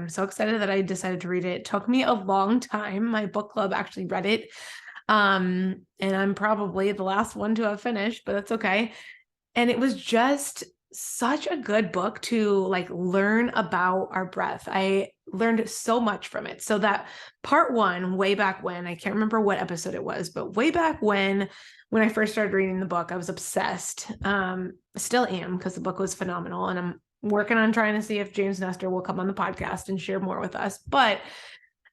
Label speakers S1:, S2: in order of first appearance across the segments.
S1: I'm so excited that I decided to read it. It took me a long time. My book club actually read it. And I'm probably the last one to have finished, but that's okay. And it was just such a good book to like learn about our breath. I learned so much from it. So that part one, way back when, I can't remember what episode it was, but way back when I first started reading the book, I was obsessed. Still am, because the book was phenomenal. And I'm working on trying to see if James Nestor will come on the podcast and share more with us. But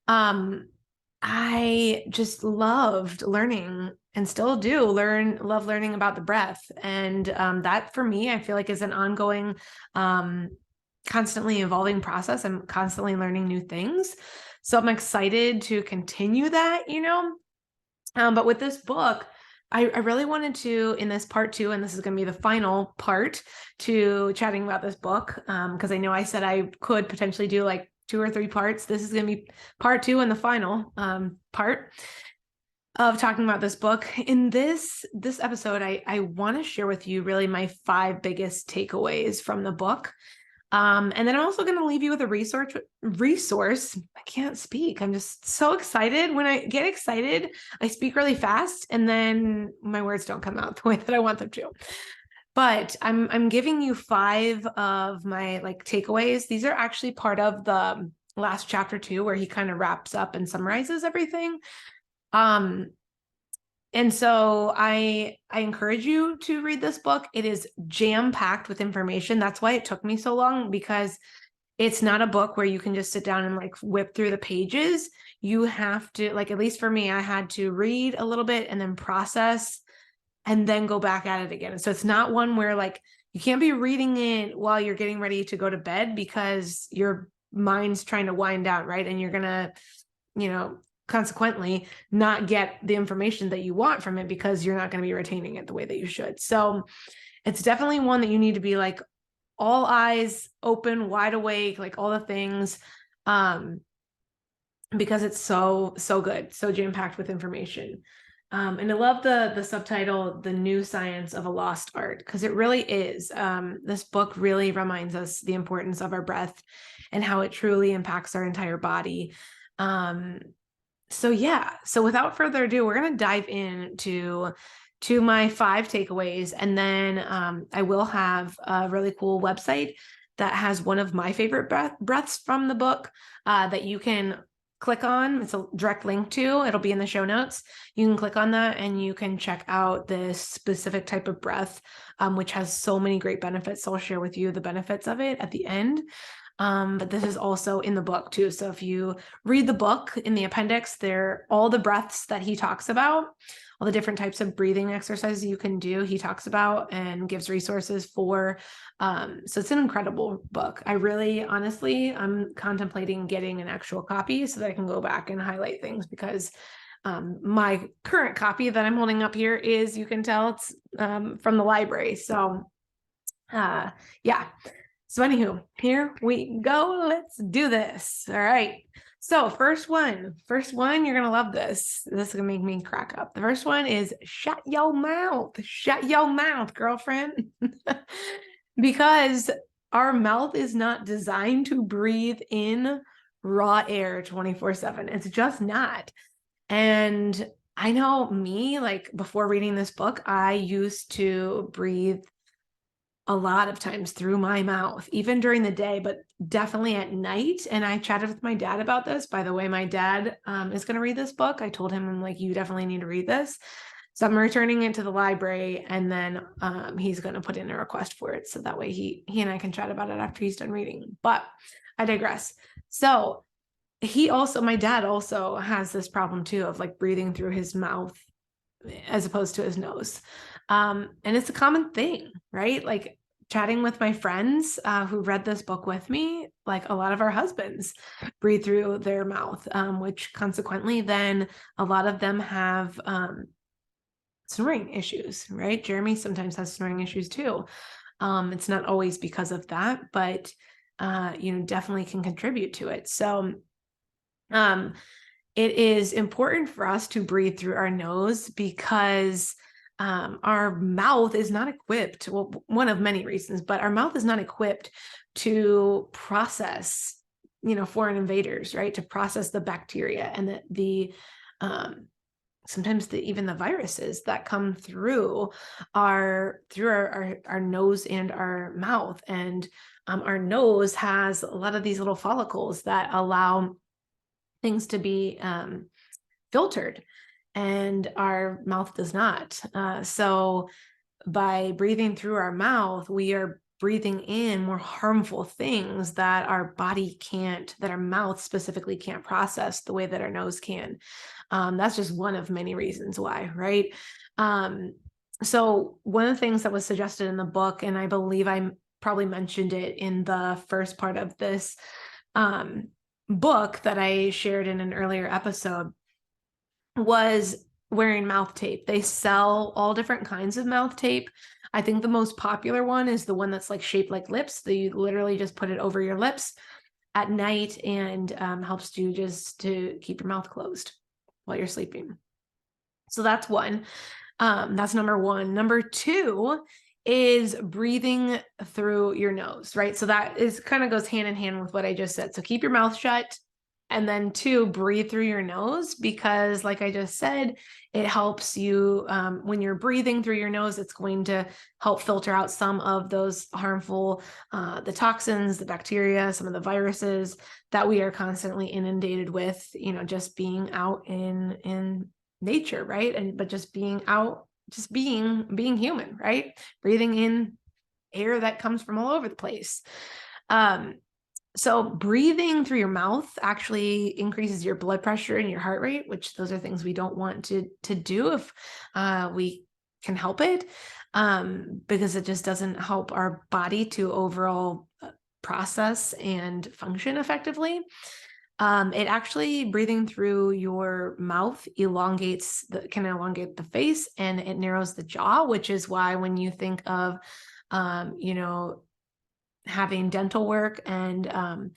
S1: I just loved learning and still do love learning about the breath. And that for me, I feel like is an ongoing, constantly evolving process. I'm constantly learning new things. So I'm excited to continue that, but with this book, I really wanted to, in this part two, and this is going to be the final part to chatting about this book, because I know I said I could potentially do like 2 or 3 parts. This is going to be part 2 and the final part of talking about this book. In this episode, I want to share with you really my 5 biggest takeaways from the book. And then I'm also going to leave you with a resource. I can't speak. I'm just so excited. When I get excited, I speak really fast and then my words don't come out the way that I want them to. But I'm giving you 5 of my like takeaways. These are actually part of the last chapter 2, where he kind of wraps up and summarizes everything. And so I encourage you to read this book. It is jam-packed with information. That's why it took me so long, because it's not a book where you can just sit down and like whip through the pages. You have to, like, at least for me, I had to read a little bit and then process and then go back at it again. So it's not one where like you can't be reading it while you're getting ready to go to bed, because your mind's trying to wind down, right? And you're gonna, consequently not get the information that you want from it, because you're not going to be retaining it the way that you should. So it's definitely one that you need to be like all eyes open, wide awake, like all the things, because it's so good, so jam-packed with information. And I love the subtitle, The New Science of a Lost Art, because it really is. This book really reminds us the importance of our breath and how it truly impacts our entire body. So without further ado, we're going to dive into my 5 takeaways. And then I will have a really cool website that has one of my favorite breaths from the book that you can click on. It's a direct link to. It'll be in the show notes. You can click on that and you can check out this specific type of breath, which has so many great benefits. So I'll share with you the benefits of it at the end. But this is also in the book too. So if you read the book, in the appendix, there all the breaths that he talks about, all the different types of breathing exercises you can do, he talks about and gives resources for. So it's an incredible book. I really, honestly, I'm contemplating getting an actual copy so that I can go back and highlight things, because my current copy that I'm holding up here is, you can tell it's from the library. So yeah. So anywho, here we go. Let's do this. All right. So first one, you're going to love this. This is going to make me crack up. The first one is shut your mouth, girlfriend. Because our mouth is not designed to breathe in raw air 24/7. It's just not. And I know me, like before reading this book, I used to breathe a lot of times through my mouth, even during the day, but definitely at night. And I chatted with my dad about this. By the way, my dad is going to read this book. I told him, I'm like, you definitely need to read this. So I'm returning it to the library, and then he's going to put in a request for it. So that way he and I can chat about it after he's done reading. But I digress. So my dad also has this problem too, of like breathing through his mouth as opposed to his nose. And it's a common thing, right? Like chatting with my friends who read this book with me, like a lot of our husbands breathe through their mouth, which consequently then a lot of them have snoring issues, right? Jeremy sometimes has snoring issues too. It's not always because of that, but definitely can contribute to it. So it is important for us to breathe through our nose, because our mouth is not equipped, well, one of many reasons, but our mouth is not equipped to process, foreign invaders, right? To process the bacteria and sometimes even the viruses that come through our nose and our mouth. And our nose has a lot of these little follicles that allow things to be filtered, and our mouth does not. So by breathing through our mouth, we are breathing in more harmful things that our mouth specifically can't process the way that our nose can. That's just one of many reasons why, right? So one of the things that was suggested in the book, and I believe I probably mentioned it in the first part of this book that I shared in an earlier episode, was wearing mouth tape. They sell all different kinds of mouth tape. I think the most popular one is the one that's like shaped like lips. That you literally just put it over your lips at night, and helps you just to keep your mouth closed while you're sleeping. So that's one. That's number one. Number two is breathing through your nose, right? So that is kind of goes hand in hand with what I just said. So keep your mouth shut. And then two, breathe through your nose, because like I just said, it helps you when you're breathing through your nose, it's going to help filter out some of those harmful, the toxins, the bacteria, some of the viruses that we are constantly inundated with, just being out in nature, right? But just being out, just being human, right? Breathing in air that comes from all over the place. So breathing through your mouth actually increases your blood pressure and your heart rate, which those are things we don't want to do if we can help it, because it just doesn't help our body to overall process and function effectively. It actually, breathing through your mouth can elongate the face, and it narrows the jaw, which is why when you think of, having dental work and,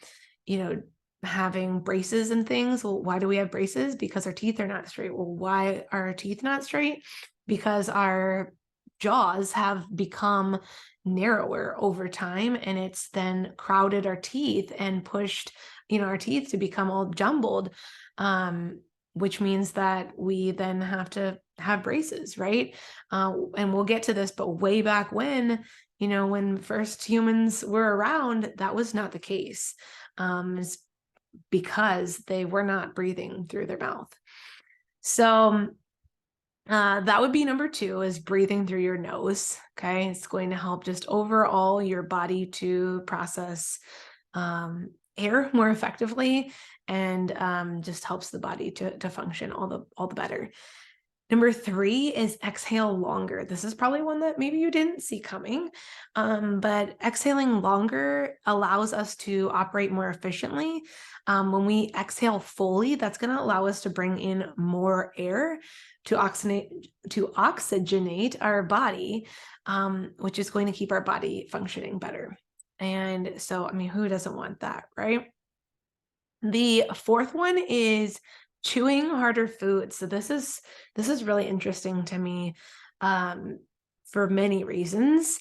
S1: having braces and things. Well, why do we have braces? Because our teeth are not straight. Well, why are our teeth not straight? Because our jaws have become narrower over time, and it's then crowded our teeth and pushed, our teeth to become all jumbled, which means that we then have to have braces, right? And we'll get to this, but way back when first humans were around, that was not the case. It's because they were not breathing through their mouth. So that would be number two, is breathing through your nose. Okay. It's going to help just overall your body to process air more effectively, and just helps the body to function all the better. Number three is exhale longer. This is probably one that maybe you didn't see coming, but exhaling longer allows us to operate more efficiently. When we exhale fully, that's going to allow us to bring in more air to oxygenate our body, which is going to keep our body functioning better. And so, who doesn't want that, right? The fourth one is chewing harder foods. So this is really interesting to me, for many reasons.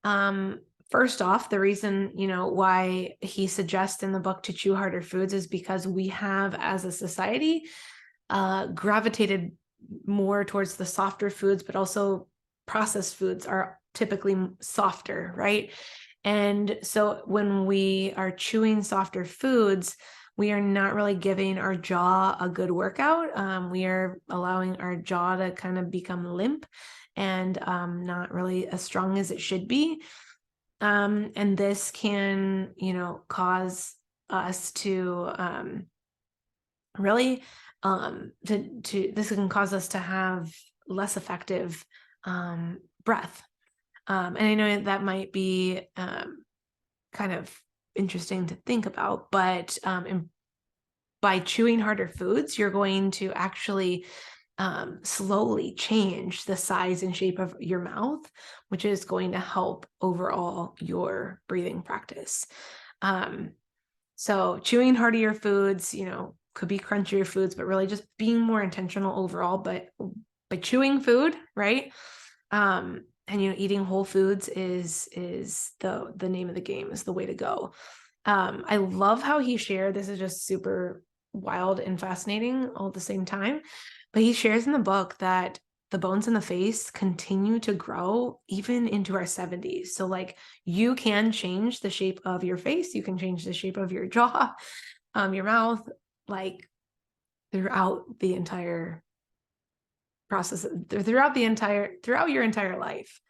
S1: First off, the reason, why he suggests in the book to chew harder foods is because we have, as a society, gravitated more towards the softer foods, but also processed foods are typically softer, right? And so when we are chewing softer foods, we are not really giving our jaw a good workout. We are allowing our jaw to kind of become limp and not really as strong as it should be. And this can, cause us to really this can cause us to have less effective breath. And I know that might be kind of interesting to think about, but by chewing harder foods, you're going to actually slowly change the size and shape of your mouth, which is going to help overall your breathing practice. So chewing harder foods, could be crunchier foods, but really just being more intentional overall, but by chewing food, right? And eating whole foods is the name of the game, is the way to go. I love how he shared, this is just super wild and fascinating all at the same time, but he shares in the book that the bones in the face continue to grow even into our 70s. So like you can change the shape of your face, you can change the shape of your jaw, your mouth, like throughout the entire process, throughout your entire life,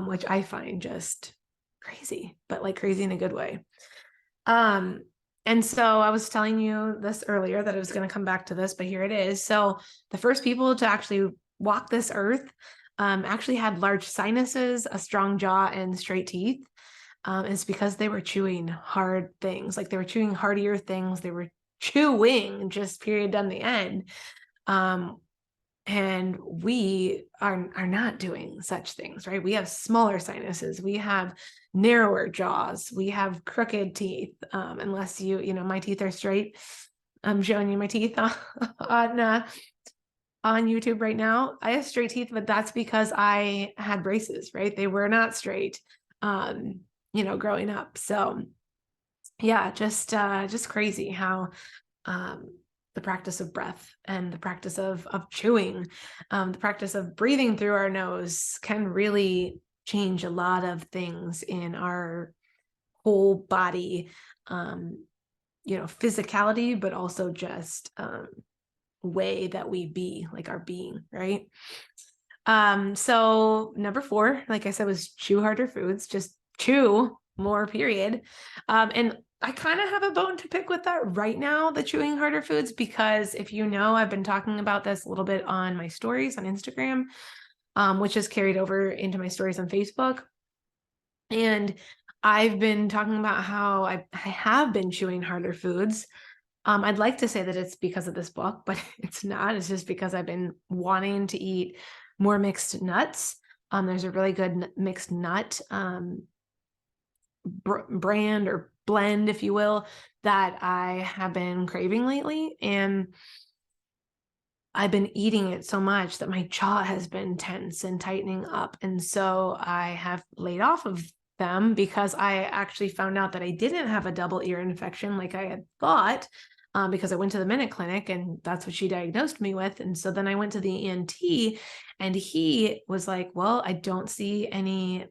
S1: which I find just crazy, but like crazy in a good way. And so I was telling you this earlier that I was going to come back to this, but here it is. So the first people to actually walk this earth actually had large sinuses, a strong jaw, and straight teeth. It's because they were chewing hard things, like they were chewing hardier things. They were chewing, just period, done the end. And we are not doing such things, right? We have smaller sinuses. We have narrower jaws. We have crooked teeth. Unless my teeth are straight. I'm showing you my teeth on YouTube right now. I have straight teeth, but that's because I had braces, right? They were not straight, growing up. So yeah, just crazy how, the practice of breath and the practice of chewing, the practice of breathing through our nose can really change a lot of things in our whole body, physicality, but also just way that we be, like our being, right? So number 4, like I said, was chew harder foods, just chew more, period. And I kind of have a bone to pick with that right now, the chewing harder foods, because if you know, I've been talking about this a little bit on my stories on Instagram, which has carried over into my stories on Facebook. And I've been talking about how I have been chewing harder foods. I'd like to say that it's because of this book, but it's not. It's just because I've been wanting to eat more mixed nuts. There's a really good mixed nut brand or blend, if you will, that I have been craving lately. And I've been eating it so much that my jaw has been tense and tightening up. And so I have laid off of them because I actually found out that I didn't have a double ear infection like I had thought, because I went to the Minute Clinic and that's what she diagnosed me with. And so then I went to the ENT and he was like, well, I don't see any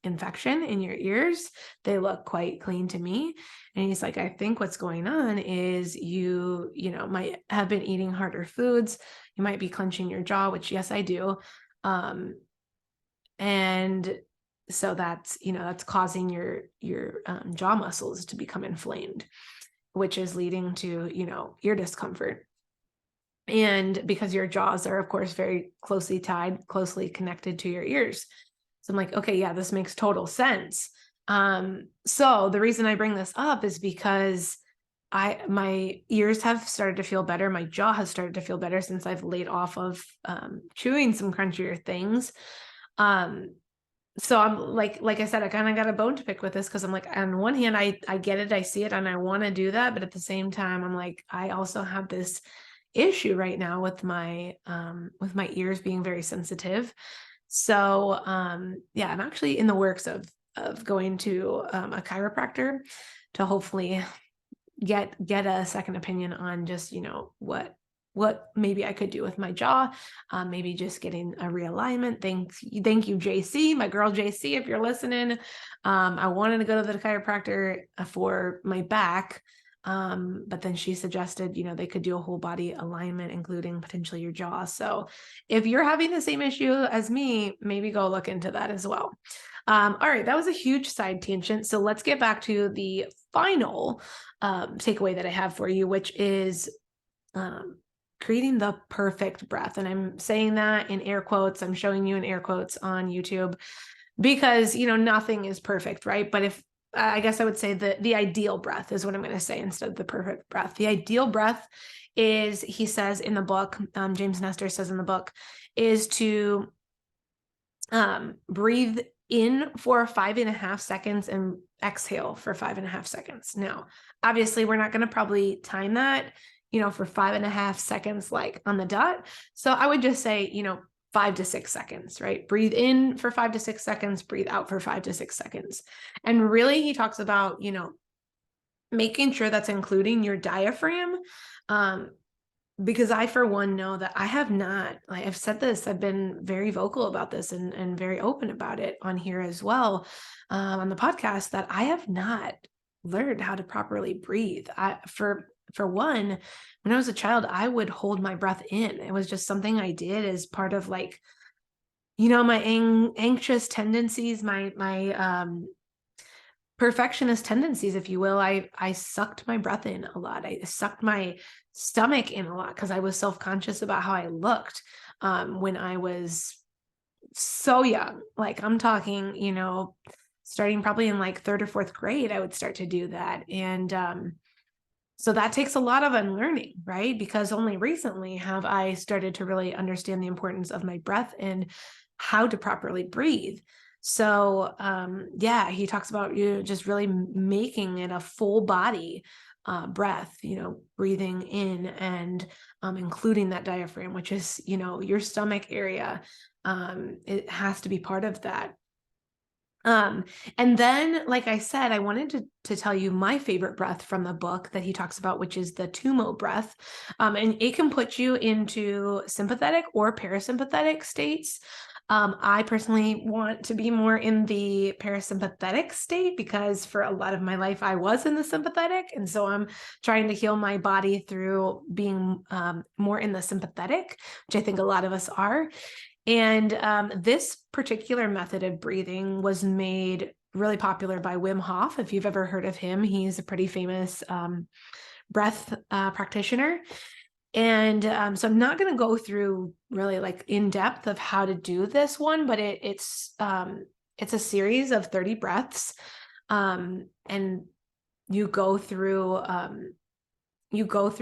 S1: infection in your ears. They look quite clean to me. And he's like, I think what's going on is you might have been eating harder foods. You might be clenching your jaw, which yes, I do. And so that's causing your jaw muscles to become inflamed, which is leading to, ear discomfort. And because your jaws are, of course, very closely tied, closely connected to your ears. So I'm like, okay, yeah, this makes total sense. So the reason I bring this up is because my ears have started to feel better. My jaw has started to feel better since I've laid off of chewing some crunchier things. So I'm like I said, I kind of got a bone to pick with this because I'm like, on one hand, I get it, I see it, and I want to do that, but at the same time, I'm like, I also have this issue right now with my ears being very sensitive. So yeah, I'm actually in the works of going to a chiropractor to hopefully get a second opinion on just what maybe I could do with my jaw, maybe just getting a realignment. Thank you, JC, my girl JC, if you're listening. I wanted to go to the chiropractor for my back. But then she suggested, they could do a whole body alignment, including potentially your jaw. So if you're having the same issue as me, maybe go look into that as well. All right, that was a huge side tangent. So let's get back to the final takeaway that I have for you, which is creating the perfect breath. And I'm saying that in air quotes. I'm showing you in air quotes on YouTube because, nothing is perfect, right? But if I guess I would say the ideal breath is what I'm going to say instead of the perfect breath. The ideal breath is, he says in the book, James Nestor says in the book, is to breathe in for 5.5 seconds and exhale for 5.5 seconds. Now, obviously, we're not going to probably time that, for 5.5 seconds, like on the dot. So I would just say, 5 to 6 seconds, right? Breathe in for 5 to 6 seconds, breathe out for 5 to 6 seconds. And really, he talks about, making sure that's including your diaphragm. Because I, for one, know that I have not, like I've said this, I've been very vocal about this and very open about it on here as well, on the podcast, that I have not learned how to properly breathe. For one, when I was a child, I would hold my breath in. It was just something I did as part of like, my anxious tendencies, my perfectionist tendencies, if you will. I sucked my breath in a lot. I sucked my stomach in a lot because I was self-conscious about how I looked when I was so young. Like I'm talking, starting probably in like third or fourth grade, I would start to do that. And so that takes a lot of unlearning, right? Because only recently have I started to really understand the importance of my breath and how to properly breathe. So yeah, he talks about just really making it a full body breath, breathing in and including that diaphragm, which is, your stomach area. It has to be part of that. And then, like I said, I wanted to tell you my favorite breath from the book that he talks about, which is the Tumo breath. And it can put you into sympathetic or parasympathetic states. I personally want to be more in the parasympathetic state because for a lot of my life, I was in the sympathetic. And so I'm trying to heal my body through being more in the sympathetic, which I think a lot of us are. And this particular method of breathing was made really popular by Wim Hof. If you've ever heard of him, he's a pretty famous breath practitioner. And so I'm not going to go through really like in depth of how to do this one, but it's a series of 30 breaths, and you go through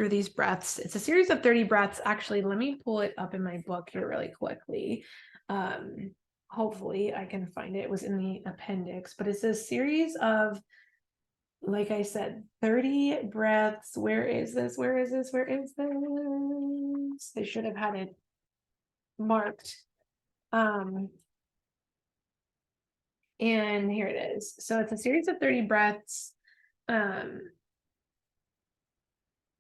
S1: these breaths. It's a series of 30 breaths. Actually, let me pull it up in my book here really quickly. Hopefully I can find it. It was in the appendix, but it's a series of, like I said, 30 breaths. Where is this? I should have had it marked. And here it is. So it's a series of 30 breaths. And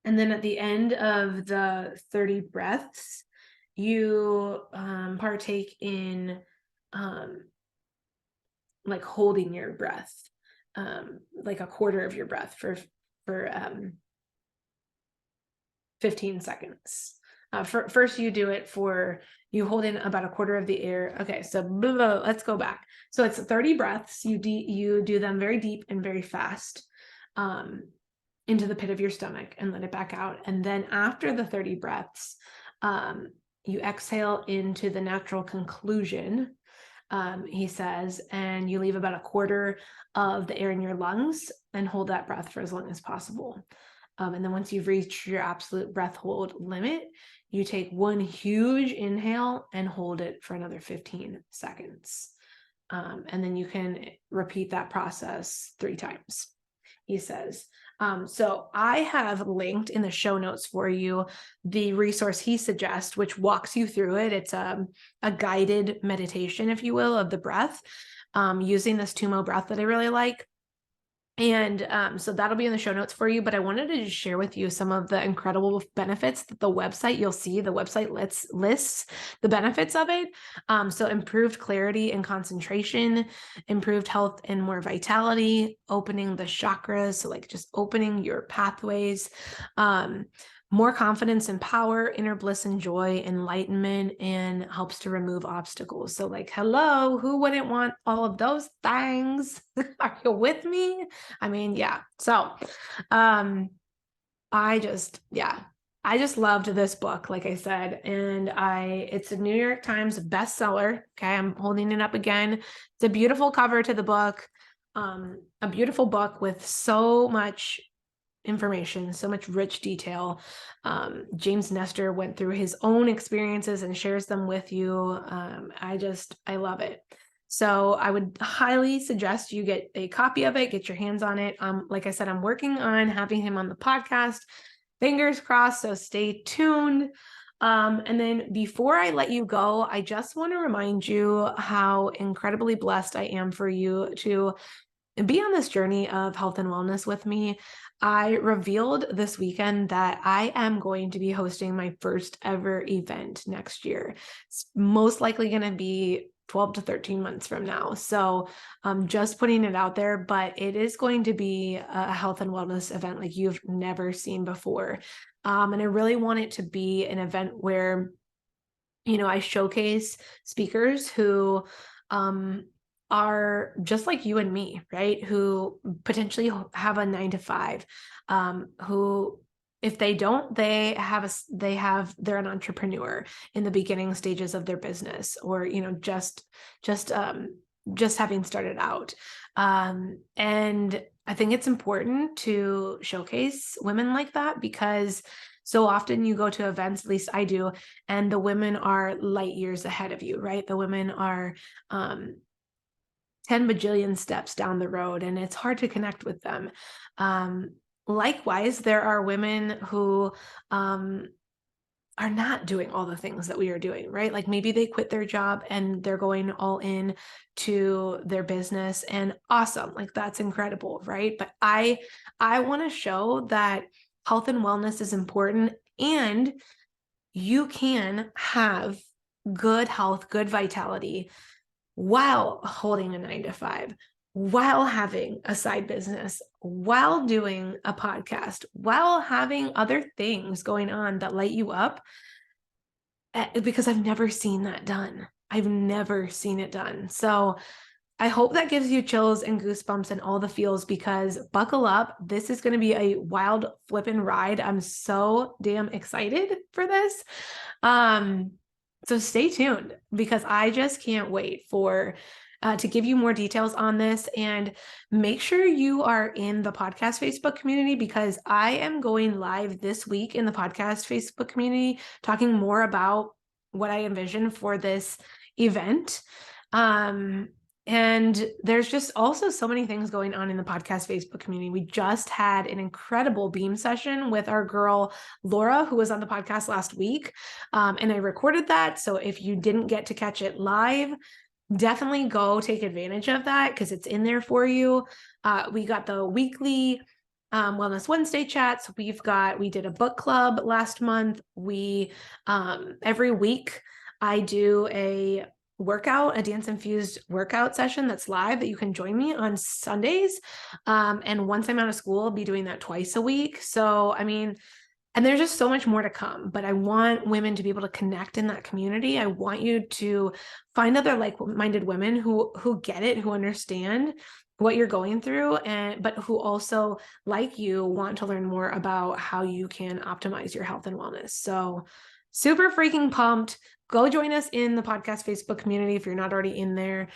S1: then at the end of the 30 breaths, you partake in like holding your breath, like a quarter of your breath for 15 seconds. First, you do it you hold in about a quarter of the air. Okay, so let's go back. So it's 30 breaths. You do them very deep and very fast. Into the pit of your stomach and let it back out. And then after the 30 breaths, you exhale into the natural conclusion, he says, and you leave about a quarter of the air in your lungs and hold that breath for as long as possible. And then once you've reached your absolute breath hold limit, you take one huge inhale and hold it for another 15 seconds. And then you can repeat that process 3 times, he says. So I have linked in the show notes for you the resource he suggests, which walks you through it. It's a guided meditation, if you will, of the breath, using this Tumo breath that I really like. And so that'll be in the show notes for you. But I wanted to just share with you some of the incredible benefits that the website, you'll see the website lists the benefits of it. So improved clarity and concentration, improved health and more vitality, opening the chakras. So like just opening your pathways, more confidence and power, inner bliss and joy, enlightenment, and helps to remove obstacles. So like, hello, who wouldn't want all of those things? Are you with me? I mean, yeah. So, I just loved this book, like I said, and it's a New York Times bestseller. Okay. I'm holding it up again. It's a beautiful cover to the book. A beautiful book with so much information, so much rich detail. James Nestor went through his own experiences and shares them with you. I love it. So I would highly suggest you get a copy of it, get your hands on it. Like I said, I'm working on having him on the podcast. Fingers crossed, so stay tuned. And then before I let you go, I just want to remind you how incredibly blessed I am for you to be on this journey of health and wellness with me, I revealed this weekend that I am going to be hosting my first ever event next year. It's most likely going to be 12 to 13 months from now. So I'm just putting it out there, but it is going to be a health and wellness event like you've never seen before. And I really want it to be an event where, I showcase speakers who are just like you and me, right? Who potentially have a 9 to 5, who, if they don't, they're an entrepreneur in the beginning stages of their business, or, just having started out. And I think it's important to showcase women like that, because so often you go to events, at least I do, and the women are light years ahead of you, right? The women are 10 bajillion steps down the road, and it's hard to connect with them. Likewise, there are women who are not doing all the things that we are doing, right? Like maybe they quit their job and they're going all in to their business, and awesome. Like that's incredible, right? But I want to show that health and wellness is important, and you can have good health, good vitality while holding a 9 to 5, while having a side business, while doing a podcast, while having other things going on that light you up. Because I've never seen that done. I've never seen it done. So I hope that gives you chills and goosebumps and all the feels, because buckle up. This is going to be a wild flippin' ride. I'm so damn excited for this. So stay tuned, because I just can't wait to give you more details on this. And make sure you are in the podcast Facebook community, because I am going live this week in the podcast Facebook community, talking more about what I envision for this event. And there's just also so many things going on in the podcast Facebook community. We just had an incredible Beam session with our girl, Laura, who was on the podcast last week. And I recorded that. So if you didn't get to catch it live, definitely go take advantage of that, because it's in there for you. We got the weekly Wellness Wednesday chats. We did a book club last month. Every week I do a dance infused workout session that's live that you can join me on Sundays. And once I'm out of school, I'll be doing that twice a week. So, and there's just so much more to come, but I want women to be able to connect in that community. I want you to find other like-minded women who get it, who understand what you're going through, but who also, like you, want to learn more about how you can optimize your health and wellness. So super freaking pumped. Go join us in the podcast Facebook community if you're not already in there.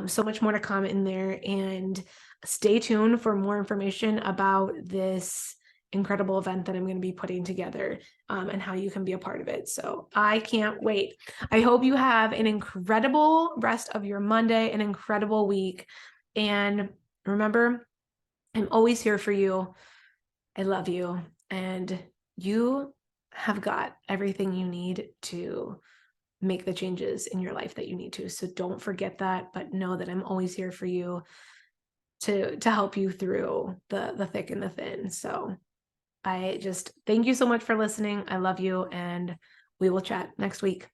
S1: So much more to come in there, and stay tuned for more information about this incredible event that I'm going to be putting together, and how you can be a part of it. So I can't wait. I hope you have an incredible rest of your Monday, an incredible week. And remember, I'm always here for you. I love you, and you have got everything you need to make the changes in your life that you need to. So don't forget that, but know that I'm always here for you to help you through the thick and the thin. So I just thank you so much for listening. I love you, and we will chat next week.